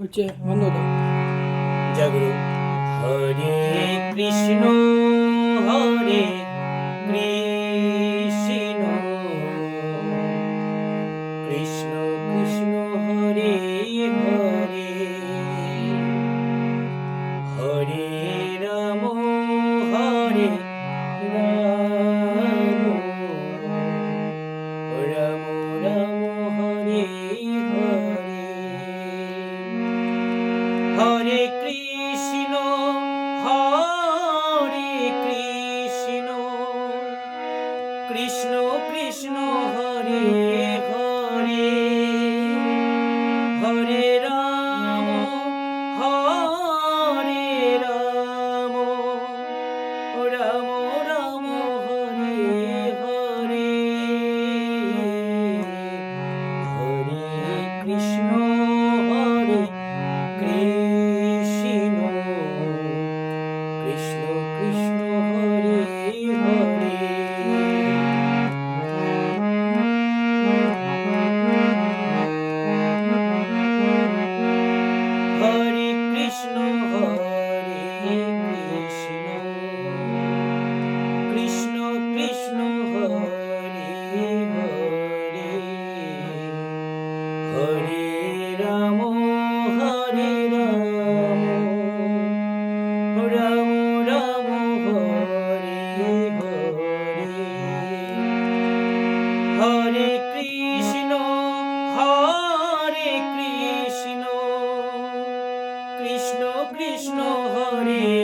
হচ্ছে বন্ধ দাও। জাগরু হরে কৃষ্ণ হরে কৃষ্ণ কৃষ্ণ কৃষ্ণ হরে হরে হরে রাম হরে রাম রাম রাম হরে হরে হরে কৃষ্ণ কৃষ্ণ কৃষ্ণ হরে হরে হরে রাম রাম রাম হরে হরে হরে কৃষ্ণ হরে কৃষ্ণ কৃষ্ণ কৃষ্ণ হরে হরে হরে কৃষ্ণ কৃষ্ণ কৃষ্ণ হরে হরে হরে রাম রাম রাম হরে হরে হরে কৃষ্ণ কৃষ্ণ কৃষ্ণ হরে